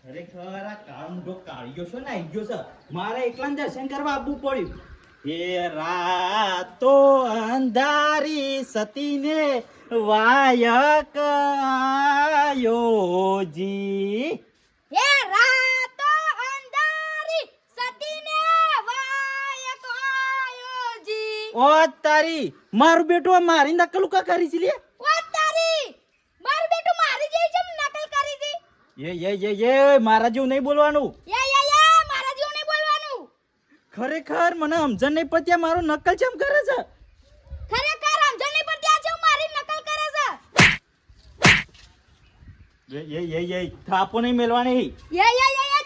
ખરેખર આ કાળો કાળિયો છે ને આવી ગયો છે. મારે એકલા દર્શન કરવા આવવું પડ્યું. એ રાતો અંધારી સતીને વાયક આયોજી. એ રાતો અંધારી સતીને વાયક આયોજી. ઓ તારી મારું બેટું મારી નકલ કા કરી છે લે. ઓ તારી મારું બેટું મારી જેવી જેમ નકલ કરી છે. એ મારા જેવું નહીં બોલવાનું. મારા જેવું નહીં બોલવાનું. ખરેખર મને સમજણ નહીં પડતી મારું નકલ કેમ કરે છે. ખરેખર સમજણ નહીં પડતી આ જેવું મારી નકલ કરે છે. થાપો નહીં મેલવાની.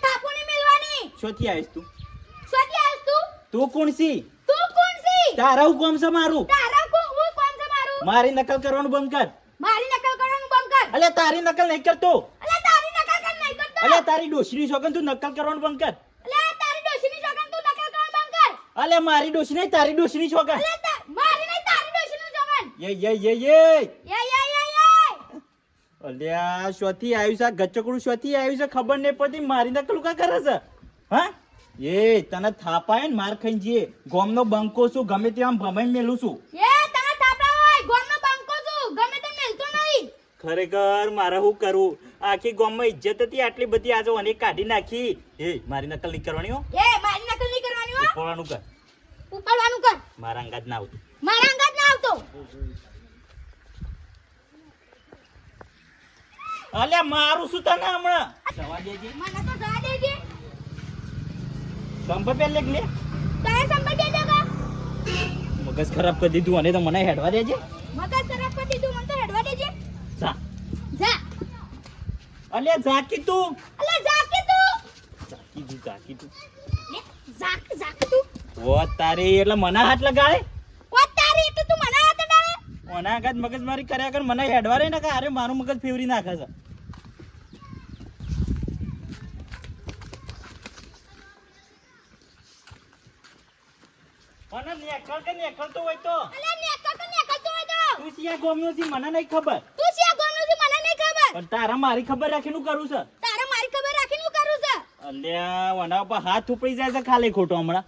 થાપુ નહીં મેલવાની. શોથી આવીશ તું. સોથી આસ તું કોણ છી? તું કોણ છી? તારા હું કોમ છે મારું? તારા હું કોણ છે મારું? મારી નકલ કરવાનું બંધ કર. મારી નકલ કરવાનું બંધ કર. અલે તારી નકલ નહીં કરતો. અલે તારી નકલ કર નહીં કરતો. અલે તારી ડોશીની સોગન તું નકલ કરવાનું બંધ કર. અલે તારી ડોશીની સોગન તું નકલ કરવાનું બંધ કર. અલે મારી ડોશી નહીં તારી ડોશીની સોગન. અલે મારી નહીં તારી ડોશીની સોગન. અલ્યા શોથી આવ્યું છે ગચકડું શોથી આવ્યું છે ખબર નહીં પડતી મારી નકલ કા કરે છે. હા એ તને થાપાય ને માર ખાઈ જઈએ ગોમનો બંકો છું ગમે તે આમ ભમાઈ મેલું છું. એ તને થાપડા હોય ગોમનો બંકો છું ગમે તે મેલતો નહીં. ખરેખર મારે શું કરવું આખી ગામમાં ઇજ્જત હતી આટલી બધી આજે અને કાઢી નાખી. એ મારી નકલ નહીં કરવાની હો. એ મારી નકલ નહીં કરવાની હો. ઉપરવાનું કર. ઉપરવાનું કર. મારા અંગાત ના આવતું. મારા અંગાત ના આવતો. અલ્યા મારું શું તને હમણાં જવા દેજે. મને તો જવા દેજે. સંપર પેલ લે લે. તારે સંપલ દે દેગા. મગજ ખરાબ કરી દીધું અને તો મને હેડવા દેજે. મગજ ખરાબ કરી દીધું મને તો હેડવા દેજે. જા. જા. અલ્યા જાકી તું. અલે જાકે તું. જાકી તું. લે જાકે તું. ઓ તારી એટલે મને હાથ લગાડે. ઓ તારી એટલે તું મને હાથ અડાડે. ઓના આગળ મગજ મારી કર્યા કર મને હેડવા રે ને કે અરે મારું મગજ ફેવરી નાખે છે. મને નેકળ તો હોય તો. અલે નેકળ તો હોય તો. તું સિયા ગોમ્યો છે મને નહીં ખબર. તું સિયા ગોનો છે મને નહીં ખબર. પણ તારા મારી ખબર રાખીને કરું છે. તારે મારી ખબર રાખીને હું કરું છે. અલ્યા ઓના ઉપર હાથ ઉપડી જાય છે ખાલી ખોટો હમણાં.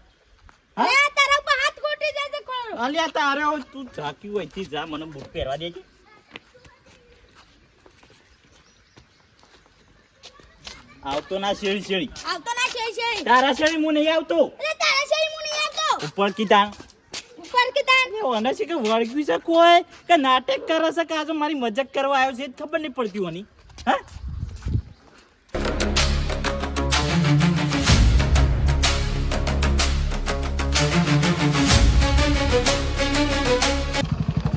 અલે તારા ઉપર હાથ ખોટી જાય છે કોણ. અલ્યા તારે તું ઝાક્યું હોય થી જા મને બુક પહેરવા દે છે. આવતો ના શેરી શેરી. આવતો ના શેરી. તારા શેરી હું નહીં આવતો. અલે તારા શેરી હું નહીં આવતો. ઉપર કીધા ઉપર કીધા. ઓના છે કે વળગ્યું છે કોઈ કે નાટક કરે છે કે આજે મારી મજાક કરવા આવ્યો છે એ ખબર નહીં પડતી હોની. હા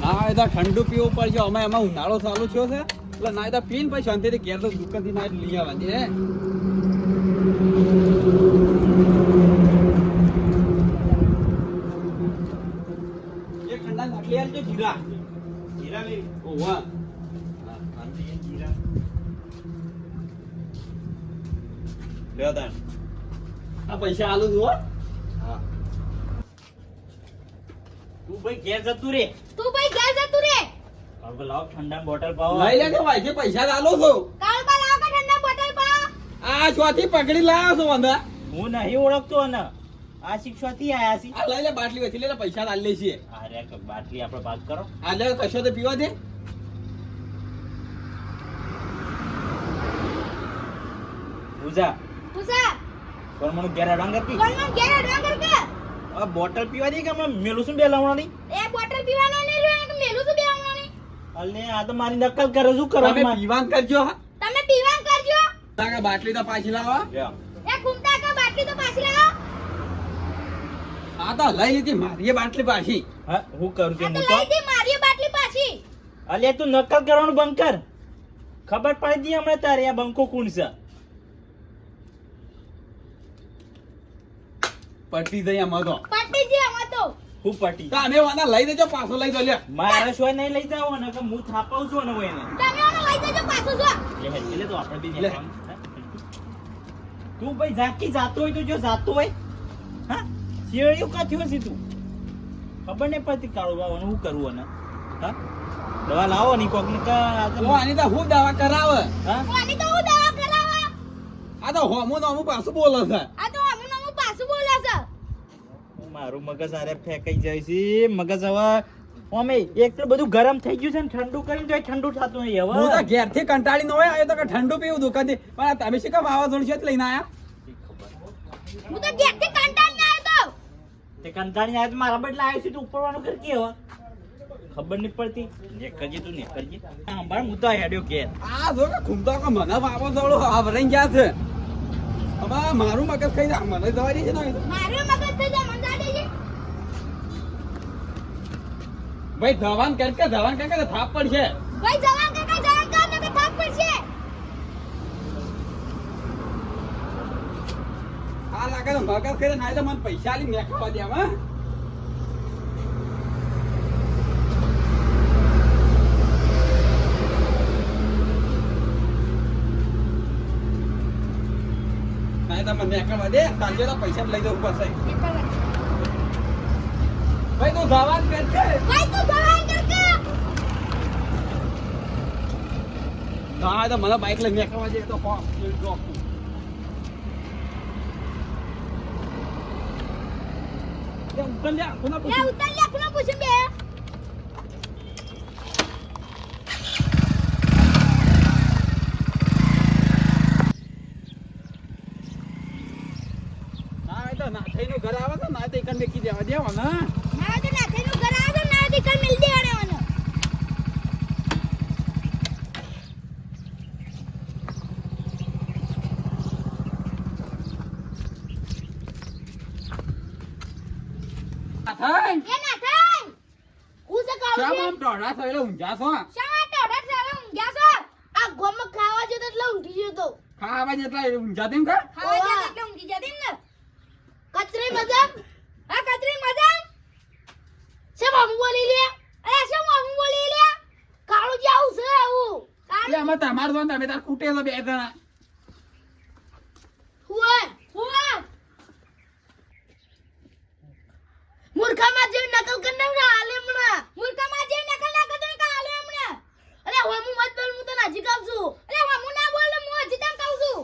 ના એ તો ઠંડુ પીવું પડશે અમે એમાં ઉનાળો ચાલુ થયો છે એટલે ના એ તો પીને પછી શાંતિથી ઘેર તો દુકાનથી ના લઈ આવવાની હે એક ઠંડા બાટલી આલજો જીરા જીરા લે. ઓવા જીરા લ્યો તાન. આ પૈસા આલું છું હો હા તું ભાઈ ઘેર જતું રે. તું ભાઈ ઘર જતું રે. હવે લાવ ઠંડા બોટલ પાવો. લઈ લે કે ભાઈ જે પૈસા આલું છું કાલ પર લાવ કે ઠંડા બોટલ પા. આ ચોથી પકડી લાવ્યો છું બંધા હું નહીં ઓળખતો ને આ શિક્ષાથી આયા છી. આ લઈ લે બાટલી વેચી લે પૈસા આલી લે છીએ અરે બાટલી આપણે ભાગ કરો. આ લે કશો તો પીવા દે પૂજા પૂછા પણ મને ઘેર અડાંગ કરતી. કોણનો ઘેર અડવા કર. આ બોટલ પીવા દે કે અમે મેલું છું બે લાવવાની. એ બોટલ પીવાનો નહીં રહ્યો કે મેલું તો બેવાનો નહીં. અલે આ તો મારી નકલ કરે શું તમે કરવા. પીવાન કરજો હા તમે પીવાન કરજો. તાકા બાટલી તો પાછી લાવો એ કુંતા કા બાટલી તો પાછી લાવો. આ તો લઈ લીધી મારી એ બાટલી પાછી હા હું કરું આ છું તો હું તો. લઈ દે મારી બાટલી પાછી. અલે તું નકલ કરવાનું બંધ કર. ખબર પડી દી હમણાં તારે આ બંકો કોણ છે. પટી દઈ આમાં તો પટી જે આમાં તો. હું પટી. તો અમે વાના લઈ દેજો પાછો લઈ દો લે મારા શોય નહીં લઈ જાવ ને કે હું થાપાવું છું ને હોય એને. તમે ઓને લઈ જજો પાછું જો. લે હેલે તો આપણે બી લે. તું ભાઈ જાકી જાતો હોય તો જો જાતો હોય. હા શેરડીઓ કા થયો છે તું ખબર નહીં પડતી કાળો બાવાનું શું કરવું અને હા દવા લાવો ની કોક ને તો આની તો હું દવા કરાવે હા કોની તો હું દવા કરાવા. આ આ તો હોમું નોમું પાછું બોલે છે. આ તો આમું પાછું બોલે છે. મારું મગજ આરે ફેંકાઈ જાય છે મગજ હવે અમે એક તો બધું ગરમ થઈ ગયું છે ને ઠંડુ કરીને તો ઠંડુ થતું નહીં હું તો હવે ઘેરથી કંટાળીને હોય આવ્યો તો કે ઠંડુ પીવું દુકાનથી. પણ આ તમે શું કામ વાવાઝોડું છે લઈને આયા? હું તો ઘેરથી કંટાળીને આવ્યો તો. તે કંટાળી આવે તો મારા બદલે આવ્યો છે તું ઉપરવાનું કર કે હવે ખબર નહીં પડતી ને કરજે તું ને કરજે સાંભળ હું તો હેડ્યો ઘેર આ જો કે ઘૂમતો કે મને વાવાઝોડું આવરાઈ ગયા છે. હવે મારું મગજ ખાઈ જાય મને જવા દે છે ને. મારું મગજ થઈ જાય મંદા દેજે. ભાઈ જવાન કર કે થાપ પડશે. ભાઈ જવાન કર ને કે થાક પડશે. આ લાગે તો મગજ ખાઈ ના તો મને પૈસા આલી મેકવા દે હા. ના તો મને મેકવા દે સાંજે તો પૈસા લઈ જવું પડશે. ભાઈ તું જવાન કર કે ભાઈ તું જવાન કર કે. ના તો મને બાઈક લઈ મેકવા દે તો ફોન ડ્રોપ ઉપર લે કોના લે ઉતાર લે કોનો પૂછું બે. ના તો ના થઈનું ઘર આવે તો ના તો એકન મેકી દેવા દેવા ને. ના તો ના થઈનું ઘર આવે તો ના દીકર મિલ દેવાને મને. આ થાય એ ના થાય. હું તો કહું શા છું. આમ ટોળા થયેલો ઊંઝા છો શા ટોડા સારા ઊંઘ્યા છો? આ ગોમાં ખાવા જતો એટલે ઊંઘી ગયો તો. ખાવા જેટલા ઊંઝા તેમ કે ખાવા જતો એટલે ઊંઘી જતી ને. કચરી મજાક. આ કચરી મજાક. છે મામુ બોલી લે. અરે છે મામુ બોલી લે. કાળું જે આવું છે આવું. એટલે કાળું અમે તમાર જોન તમે તાર કૂટેલો બે જણા. હુઆ હુઆ. મૂર્ખામાં જે નકલ કરને હાલે હમણાં. મૂર્ખામાં જે નકલ ના કરતો ને હાલે હમણાં. અરે હું મત બોલ હું તો નજીક આવ છું. અરે હું ના બોલ હું હજી તમ કહું છું.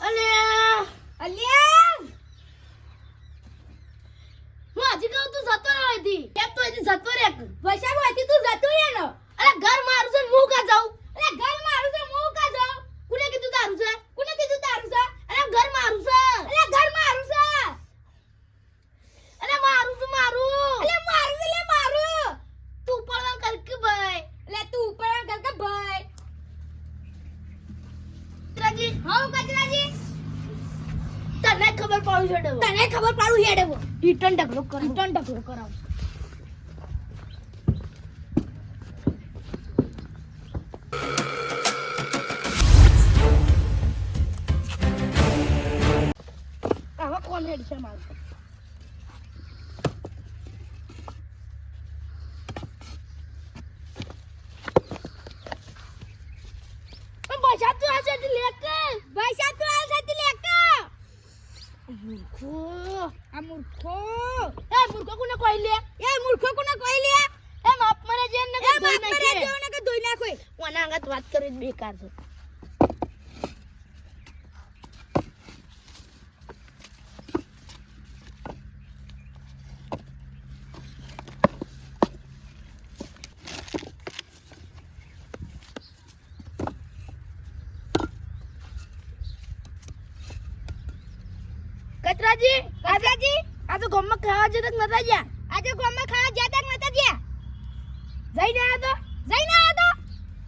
અલ્યા અલ્યા હું હજી કહું તું જતો રહ્યો હતી. કેમ તો હજી જતો રે. વૈશાખ હતી તું જતો રે ને. અરે ઘર મારું છે ને હું કા જાઉં. અરે ઘર મારું છે હું કા જાઉં. કોને કીધું તારું છે. કોને કીધું તારું છે. અરે ઘર મારું છે. અરે ઘર મારું છે. અરે મારું છે મારું. અરે મારું છે લે મારું. તું ઉપરવાન કર કે ભાઈ. લે તું ઉપરવાન કર કે ભાઈ. કચરાજી હા કચરાજી. તને ખબર પાડું હેડે. તને ખબર પાડું હેડે. રિટર્ન ઢગલો કરાવ. આવા કોણ હેડ છે મારું. ભાષા તું આ સાથે લેક. ભાષા તું આ સાથે લેક. મૂર્ખો. આ મૂર્ખો. એ મૂર્ખો કોને કોઈ લે. એ મૂર્ખો કોને કોઈ લે. એ માપ મરે જે ને કે ધોઈ નાખે. એ માપ મરે જે ને કે ધોઈ નાખો. ઓના આગત વાત કરી બેકાર છે. કચરાજી આ તો ગામમાં ખાવા જતા નતા ગયા. આજે ગામમાં ખાવા જતા નતા ગયા. જઈને આયા તો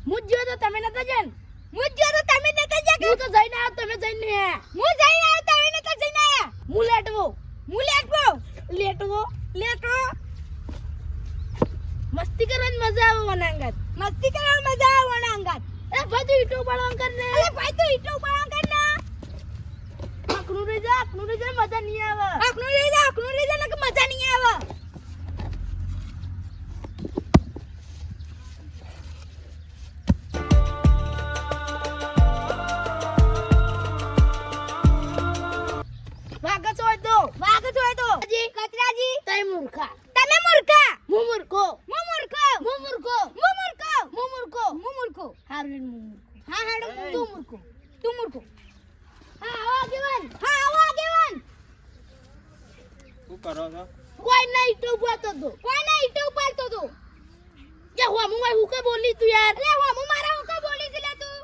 મુજ જો તો તમે નતા ગયા ને. મુજ જો તો તમે નતા ગયા. હું તો જઈને આયા તમે જઈને આયા. હું જઈને આયા તમે નતા જઈને આયા. હું લેટવો. મસ્તી કરવાની મજા આવે વનાંગત. અરે ભાઈ તું ઈટો પાડવાનું કર ને. આખનું રહી જા મજા નહીં આવે. આખનું રહી જા નકર મજા નહીં આવે. વાગત હોય તો કચરાજી તમે મૂર્ખા. હું મૂર્ખો. હા હારું મૂર્ખો. હા હેડો તું મૂર્ખો. તું મૂર્ખો. હા આવો આગેવાન. હા આવો આગેવાન. શું કરો છો? કોઈ ના ઈટો ઉપાડતો તો. કોઈ ના ઈટો ઉપાડતો તો. કે હું હું કે બોલી તું યાર. લે હું મારા હું કે બોલી છે લે તું.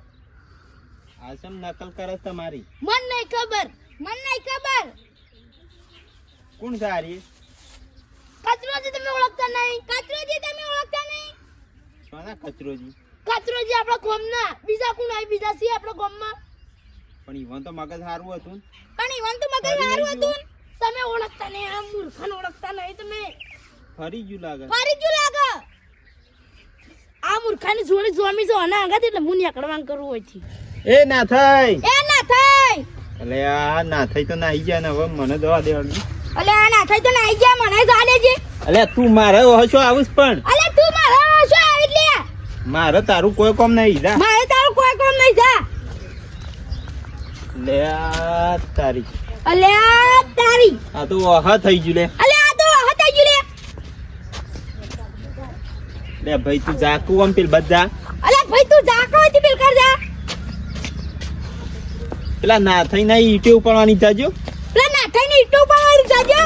આસમ નકલ કરસ તમારી. મન નહીં ખબર. મન નહીં ખબર. કોણ સારી? કચરોજી તમે ઓળખતા નહીં. કચરોજી તમે ઓળખતા નહીં. સોના કચરોજી? કચરોજી આપણા ગામના. બીજા કોણ આવી બીજા છે આપણા ગામમાં. પણ ઈવન તો મગજ સારું હતું. પણ ઈવન તો મગજ સારું હતું. તમે ઓળખતા નહીં. આ મૂર્ખન ઓળખતા નહીં તમે. ફરી ગયું લાગે. ફરી ગયું લાગે. આ મૂર્ખાની જોડી જોમી છો અને આગળ એટલે હું નીકળવાનું કરું હોય છે. એ ના થઈ. એ ના થાય. અલે આ ના થઈ તો નાહી ગયા ને હવે મને દવા દેવાની. અલે આ ના થાય તો નાઈ ગયા મને જાડે છે. અલે તું મારે હશો આવીશ પણ. અલે તું મારા શું આવી લે. મારે તારું કોઈ કામ નહીં જા. મારે તારું કોઈ કામ નહીં જા. લે આ તારી. અલે આ તારી. આ તો અહ થઈ ગયું લે. અલે આ તો હતા ગયું લે. લે ભાઈ તું જાકુ આમ પેલ બધા. અલે ભાઈ તું જા કોઈ થી બિલ કર જા. પેલા ના થઈ ના ઈટે ઉપાડવાની જાજો. પેલા ના થઈને ઈટો પાડવાની જાજો.